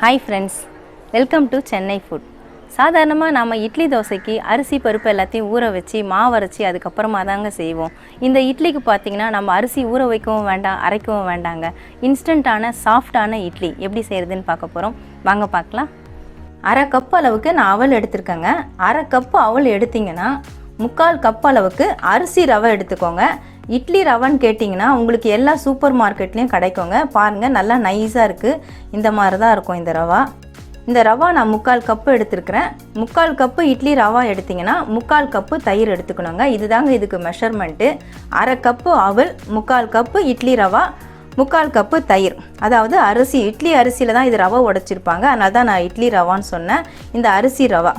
Hi friends, welcome to Chennai food. சாதாரணமாக நம்ம இட்லி தோசைக்கு அரிசி பருப்பு எல்லாத்தையும் ஊற வச்சு மாவு அரைச்சி அதுக்கப்புறமா தாங்க செய்வோம். இந்த இட்லிக்கு பார்த்தீங்கன்னா நம்ம அரிசி ஊற வைக்கவும் வேண்டாம், அரைக்கவும் வேண்டாங்க. இன்ஸ்டண்ட்டான சாஃப்டான இட்லி எப்படி செய்கிறதுன்னு பார்க்க போகிறோம். வாங்க பார்க்கலாம். அரை கப் அளவுக்கு நான் அவல் எடுத்துருக்கேங்க. அரை கப்பு அவல் எடுத்திங்கன்னா 3/4 கப் அளவுக்கு அரிசி ரவை எடுத்துக்கோங்க. இட்லி ரவைன்னு கேட்டிங்கன்னா உங்களுக்கு எல்லா சூப்பர் மார்க்கெட்லேயும் கிடைக்குங்க. பாருங்கள், நல்லா நைஸாக இருக்குது. இந்த மாதிரி தான் இருக்கும் இந்த ரவா. இந்த ரவா நான் 3/4 கப்பு எடுத்துருக்கிறேன். 3/4 கப்பு இட்லி ரவா எடுத்திங்கன்னா 3/4 கப்பு தயிர் எடுத்துக்கணுங்க. இதுதாங்க இதுக்கு மெஷர்மெண்ட்டு. அரை கப்பு அவல், 3/4 கப்பு இட்லி ரவா, 3/4 கப்பு தயிர். அதாவது அரிசி, இட்லி அரிசியில் தான் இது ரவை உடைச்சிருப்பாங்க. அதனால தான் நான் இட்லி ரவான்னு சொன்னேன். இந்த அரிசி ரவா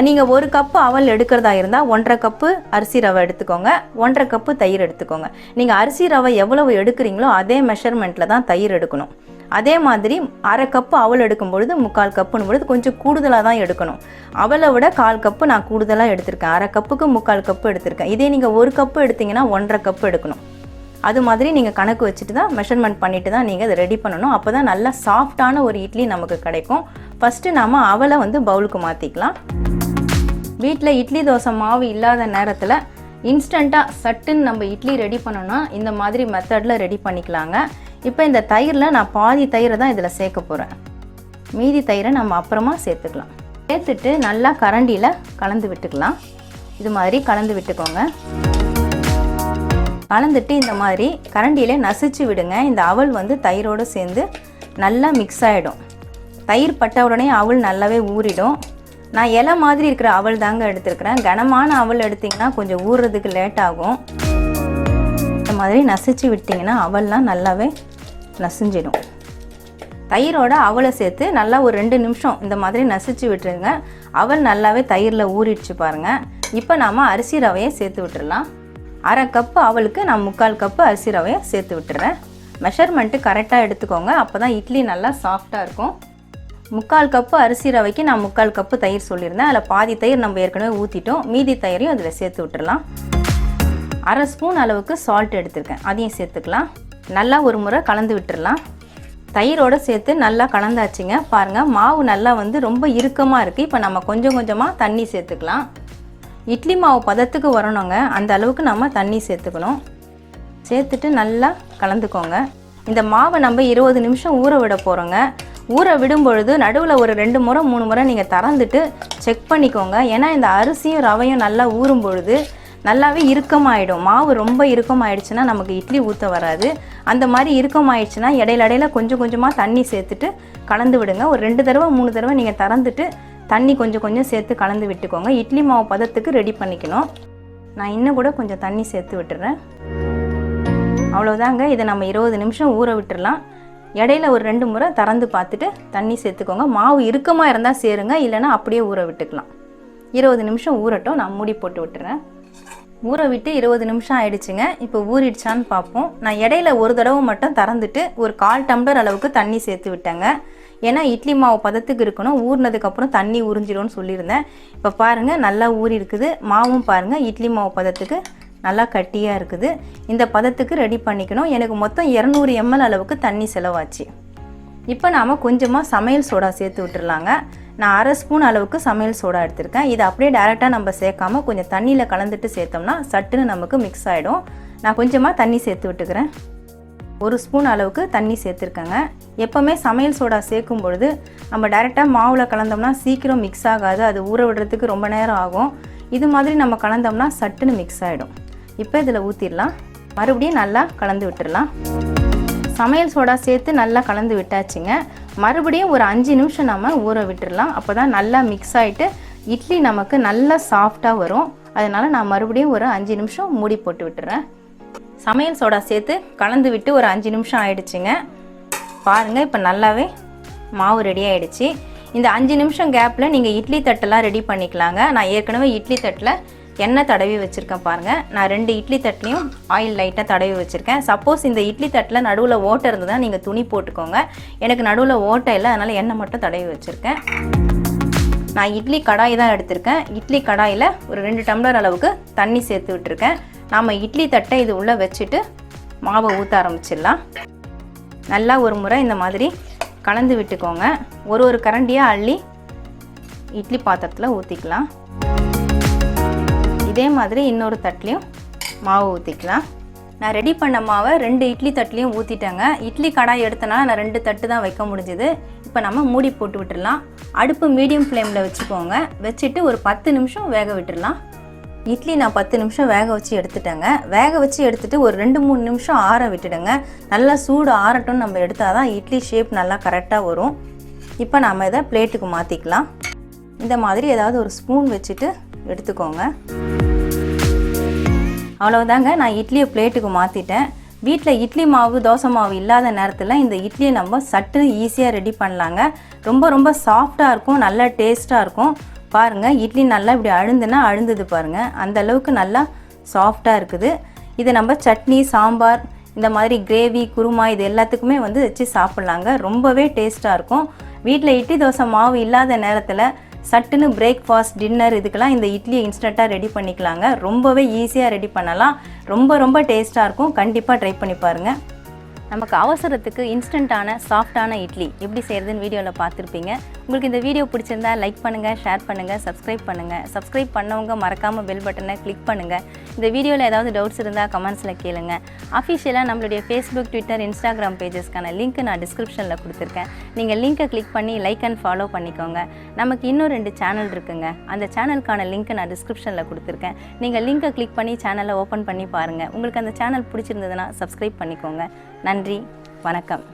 நீங்கள் 1 கப்பு அவல் எடுக்கிறதா இருந்தால் 1/2 கப்பு அரிசி ரவை எடுத்துக்கோங்க, 1/2 கப்பு தயிர் எடுத்துக்கோங்க. நீங்கள் அரிசி ரவை எவ்வளவு எடுக்கிறீங்களோ அதே மெஷர்மெண்ட்டில் தான் தயிர் எடுக்கணும். அதே மாதிரி அரை கப்பு அவல் எடுக்கும் பொழுது 3/4 கப்புன்னு பொழுது கொஞ்சம் கூடுதலாக தான் எடுக்கணும். அவலை விட 1/4 கப்பு நான் கூடுதலாக எடுத்திருக்கேன். அரை கப்புக்கு 3/4 கப்பு எடுத்திருக்கேன். இதே நீங்கள் 1 கப்பு எடுத்திங்கன்னா 1/2 கப்பு எடுக்கணும். அது மாதிரி நீங்கள் கணக்கு வச்சுட்டு தான் மெஷர்மெண்ட் பண்ணிவிட்டு தான் நீங்கள் அதை ரெடி பண்ணணும். அப்போ தான் நல்லா சாஃப்டான ஒரு இட்லி நமக்கு கிடைக்கும். ஃபஸ்ட்டு நாம் அவலை பவுலுக்கு மாற்றிக்கலாம். வீட்டில் இட்லி தோசை மாவு இல்லாத நேரத்தில் இன்ஸ்டண்ட்டாக சட்டுன்னு நம்ம இட்லி ரெடி பண்ணோன்னா இந்த மாதிரி மெத்தடில் ரெடி பண்ணிக்கலாங்க. இப்போ இந்த தயிரில் நான் பாதி தயிரை தான் இதில் சேர்க்க போகிறேன். மீதி தயிரை நம்ம அப்புறமா சேர்த்துக்கலாம். சேர்த்துட்டு நல்லா கரண்டியில் கலந்து விட்டுக்கலாம். இது மாதிரி கலந்து விட்டுக்கோங்க. கலந்துட்டு இந்த மாதிரி கரண்டியிலே நசிச்சு விடுங்க. இந்த அவல் தயிரோடு சேர்ந்து நல்லா மிக்ஸ் ஆகிடும். தயிர் பட்ட உடனே அவல் நல்லாவே ஊறிடும். நான் இலை மாதிரி இருக்கிற அவல் தாங்க எடுத்துருக்கிறேன். கனமான அவல் எடுத்திங்கன்னா கொஞ்சம் ஊறுறதுக்கு லேட் ஆகும். இந்த மாதிரி நசிச்சு விட்டிங்கன்னா அவல்லாம் நல்லாவே நசிஞ்சிடும். தயிரோட அவலை சேர்த்து நல்லா ஒரு 2 நிமிஷம் இந்த மாதிரி நசிச்சு விட்டுருங்க. அவல் நல்லாவே தயிரில் ஊறிடுச்சு பாருங்கள். இப்போ நாம் அரிசி ரவையை சேர்த்து விட்டுடலாம். அரை கப்பு அவலுக்கு நான் 3/4 கப்பு அரிசி ரவையை சேர்த்து விட்டுறேன். மெஷர்மெண்ட்டு கரெக்டாக எடுத்துக்கோங்க. அப்போ தான் இட்லி நல்லா சாஃப்டாக இருக்கும். 3/4 கப்பு அரிசி ரவைக்கு நான் 3/4 கப்பு தயிர் சொல்லியிருந்தேன். அதில் பாதி தயிர் நம்ம ஏற்கனவே ஊற்றிட்டோம். மீதி தயிரையும் அதில் சேர்த்து விட்டுடலாம். அரை ஸ்பூன் அளவுக்கு சால்ட் எடுத்துருக்கேன், அதையும் சேர்த்துக்கலாம். நல்லா ஒரு முறை கலந்து விட்டுடலாம். தயிரோடு சேர்த்து நல்லா கலந்தாச்சுங்க. பாருங்கள், மாவு நல்லா ரொம்ப இறுக்கமாக இருக்குது. இப்போ நம்ம கொஞ்சம் கொஞ்சமாக தண்ணி சேர்த்துக்கலாம். இட்லி மாவு பதத்துக்கு வரணுங்க, அந்த அளவுக்கு நம்ம தண்ணி சேர்த்துக்கணும். சேர்த்துட்டு நல்லா கலந்துக்கோங்க. இந்த மாவை நம்ம 20 நிமிஷம் ஊற விட போகிறோங்க. ஊற விடும் பொழுது நடுவில் ஒரு 2 முறை 3 முறை நீங்கள் திறந்துட்டு செக் பண்ணிக்கோங்க. ஏன்னா இந்த அரிசியும் ரவையும் நல்லா ஊறும் பொழுது நல்லாவே இறுக்கமாயிடும். மாவு ரொம்ப இறுக்கமாயிடுச்சுன்னா நமக்கு இட்லி ஊற்ற வராது. அந்த மாதிரி இறுக்கமாயிடுச்சுன்னா இடையில கொஞ்சம் கொஞ்சமாக தண்ணி சேர்த்துட்டு கலந்து விடுங்க. ஒரு 2 தடவை 3 தடவை நீங்கள் திறந்துட்டு தண்ணி கொஞ்சம் கொஞ்சம் சேர்த்து கலந்து விட்டுக்கோங்க. இட்லி மாவு பதத்துக்கு ரெடி பண்ணிக்கணும். நான் இன்னும் கூட கொஞ்சம் தண்ணி சேர்த்து விட்டுறேன். அவ்வளோதாங்க. இதை நம்ம 20 நிமிஷம் ஊற விட்டுடலாம். இடையில ஒரு 2 முறை திறந்து பார்த்துட்டு தண்ணி சேர்த்துக்கோங்க. மாவு இறுக்கமாக இருந்தால் சேருங்க, இல்லைனா அப்படியே ஊற விட்டுக்கலாம். 20 நிமிஷம் ஊறட்டும். நான் மூடி போட்டு விட்டுறேன். ஊற விட்டு 20 நிமிஷம் ஆயிடுச்சுங்க. இப்போ ஊறிடுச்சான்னு பார்ப்போம். நான் இடையில ஒரு தடவை மட்டும் திறந்துட்டு ஒரு 1/4 டம்ளர் அளவுக்கு தண்ணி சேர்த்து விட்டேங்க. ஏன்னா இட்லி மாவு பதத்துக்கு இருக்கணும். ஊறினதுக்கப்புறம் தண்ணி உறிஞ்சிடும்னு சொல்லியிருந்தேன். இப்போ பாருங்கள், நல்லா ஊறி இருக்குது. மாவும் பாருங்கள் இட்லி மாவு பதத்துக்கு நல்லா கட்டியாக இருக்குது. இந்த பதத்துக்கு ரெடி பண்ணிக்கணும். எனக்கு மொத்தம் 200 ml அளவுக்கு தண்ணி செலவாச்சு. இப்போ நாம் கொஞ்சமாக சமையல் சோடா சேர்த்து விட்டுருலாங்க. நான் அரை ஸ்பூன் அளவுக்கு சமையல் சோடா எடுத்திருக்கேன். இதை அப்படியே டேரெக்டாக நம்ம சேர்க்காம கொஞ்சம் தண்ணியில் கலந்துட்டு சேர்த்தோம்னா சட்டுன்னு நமக்கு மிக்ஸ் ஆகிடும். நான் கொஞ்சமாக தண்ணி சேர்த்து விட்டுக்கிறேன். 1 ஸ்பூன் அளவுக்கு தண்ணி சேர்த்துருக்கேங்க. எப்போவுமே சமையல் சோடா சேர்க்கும் பொழுது நம்ம டேரெக்டாக மாவில் கலந்தோம்னா சீக்கிரம் மிக்ஸ் ஆகாது. அது ஊற விடுறதுக்கு ரொம்ப நேரம் ஆகும். இது மாதிரி நம்ம கலந்தோம்னா சட்டுன்னு மிக்ஸ் ஆகிடும். இப்போ இதில் ஊற்றிடலாம். மறுபடியும் நல்லா கலந்து விட்டுடலாம். சமையல் சோடா சேர்த்து நல்லா கலந்து விட்டாச்சுங்க. மறுபடியும் ஒரு 5 நிமிஷம் நம்ம ஊற விட்டுடலாம். அப்போ தான் நல்லா மிக்ஸ் ஆகிட்டு இட்லி நமக்கு நல்லா சாஃப்டாக வரும். அதனால் நான் மறுபடியும் ஒரு 5 நிமிஷம் மூடி போட்டு விட்டுறேன். சமையல் சோடா சேர்த்து கலந்து விட்டு ஒரு 5 நிமிஷம் ஆயிடுச்சுங்க. பாருங்கள், இப்போ நல்லாவே மாவு ரெடி ஆகிடுச்சு. இந்த 5 நிமிஷம் கேப்பில் நீங்கள் இட்லி தட்டெல்லாம் ரெடி பண்ணிக்கலாங்க. நான் ஏற்கனவே இட்லி தட்டில் எண்ணெய் தடவி வச்சுருக்கேன் பாருங்கள். நான் 2 இட்லி தட்டுலையும் ஆயில் லைட்டாக தடவி வச்சுருக்கேன். சப்போஸ் இந்த இட்லி தட்டில் நடுவில் ஓட்டை இருந்ததுன்னா நீங்கள் துணி போட்டுக்கோங்க. எனக்கு நடுவில் ஓட்டை இல்லை, அதனால் எண்ணெய் மட்டும் தடவி வச்சுருக்கேன். நான் இட்லி கடாய் தான் எடுத்திருக்கேன். இட்லி கடாயில் ஒரு 2 டம்ளர் அளவுக்கு தண்ணி சேர்த்து விட்டுருக்கேன். நாம் இட்லி தட்டை இது உள்ளே வச்சுட்டு மாவை ஊற்ற ஆரம்பிச்சிடலாம். நல்லா ஒரு முறை இந்த மாதிரி கலந்து விட்டுக்கோங்க. ஒரு கரண்டியாக அள்ளி இட்லி பாத்திரத்தில் ஊற்றிக்கலாம். இதே மாதிரி இன்னொரு தட்டுலையும் மாவு ஊற்றிக்கலாம். நான் ரெடி பண்ண மாவை 2 இட்லி தட்டுலையும் ஊற்றிட்டேங்க. இட்லி கடாய் எடுத்தனால நான் 2 தட்டு தான் வைக்க முடிஞ்சுது. இப்போ நம்ம மூடி போட்டு விட்டுடலாம். அடுப்பு மீடியம் ஃப்ளேமில் வச்சுக்கோங்க. வச்சுட்டு ஒரு 10 நிமிஷம் வேக விட்டுடலாம். இட்லி நான் 10 நிமிஷம் வேக வச்சு எடுத்துட்டேங்க. வேக வச்சு எடுத்துகிட்டு ஒரு 2-3 நிமிஷம் ஆற விட்டுடுங்க. நல்லா சூடு ஆறட்டும் நம்ம எடுத்தால் தான் இட்லி ஷேப் நல்லா கரெக்டாக வரும். இப்போ நம்ம இதை பிளேட்டுக்கு மாற்றிக்கலாம். இந்த மாதிரி ஏதாவது ஒரு ஸ்பூன் வச்சுட்டு எடுத்துக்கோங்க. அவ்வளவுதாங்க, நான் இட்லியை பிளேட்டுக்கு மாற்றிட்டேன். வீட்டில் இட்லி மாவு தோசை மாவு இல்லாத நேரத்தில் இந்த இட்லியை நம்ம சட்டு ஈஸியாக ரெடி பண்ணலாங்க. ரொம்ப சாஃப்டாக இருக்கும், நல்லா டேஸ்ட்டாக இருக்கும். பாருங்கள், இட்லி நல்லா இப்படி அழுந்தது பாருங்கள். அந்த அளவுக்கு நல்லா சாஃப்டாக இருக்குது. இதை நம்ம சட்னி, சாம்பார், இந்த மாதிரி கிரேவி, குருமா இது எல்லாத்துக்குமே வச்சு சாப்பிட்லாங்க. ரொம்பவே டேஸ்ட்டாக இருக்கும். வீட்டில் இட்லி தோசை மாவு இல்லாத நேரத்தில் சட்டுன்னு பிரேக்ஃபாஸ்ட், டின்னர் இதுக்கெல்லாம் இந்த இட்லியை இன்ஸ்டண்ட்டாக ரெடி பண்ணிக்கலாங்க. ரொம்பவே ஈஸியாக ரெடி பண்ணலாம். ரொம்ப டேஸ்ட்டாக இருக்கும். கண்டிப்பாக ட்ரை பண்ணி பாருங்கள். நமக்கு அவசரத்துக்கு இன்ஸ்டண்ட்டான சாஃப்டான இட்லி எப்படி செய்கிறதுன்னு வீடியோவில் பார்த்துருப்பீங்க. உங்களுக்கு இந்த வீடியோ பிடிச்சிருந்தா லைக் பண்ணுங்கள், ஷேர் பண்ணுங்கள், சப்ஸ்கிரைப் பண்ணுங்கள். சப்ஸ்கிரைப் பண்ணவங்க மறக்காமல் பெல் பட்டனை கிளிக் பண்ணுங்கள். இந்த வீடியோவில் ஏதாவது டவுட்ஸ் இருந்தால் கமெண்ட்ஸில் கேளுங்க. அஃபிஷியலாக நம்மளுடைய ஃபேஸ்புக், ட்விட்டர், இன்ஸ்டாகிராம் பேஜஸ்க்கான லிங்க் நான் டிஸ்கிரிப்ஷனில் கொடுத்துருக்கேன். நீங்கள் லிங்க்கை கிளிக் பண்ணி லைக் அண்ட் ஃபாலோ பண்ணிக்கோங்க. நமக்கு இன்னும் 2 சேனல் இருக்குங்க. அந்த சேனலுக்கான லிங்க்கை நான் டிஸ்கிரிப்ஷனில் கொடுத்துருக்கேன். நீங்கள் லிங்க்கை கிளிக் பண்ணி சேனலை ஓப்பன் பண்ணி பாருங்கள். உங்களுக்கு அந்த சேனல் பிடிச்சிருந்ததுன்னா சப்ஸ்கிரைப் பண்ணிக்கோங்க. நன்றி, வணக்கம்.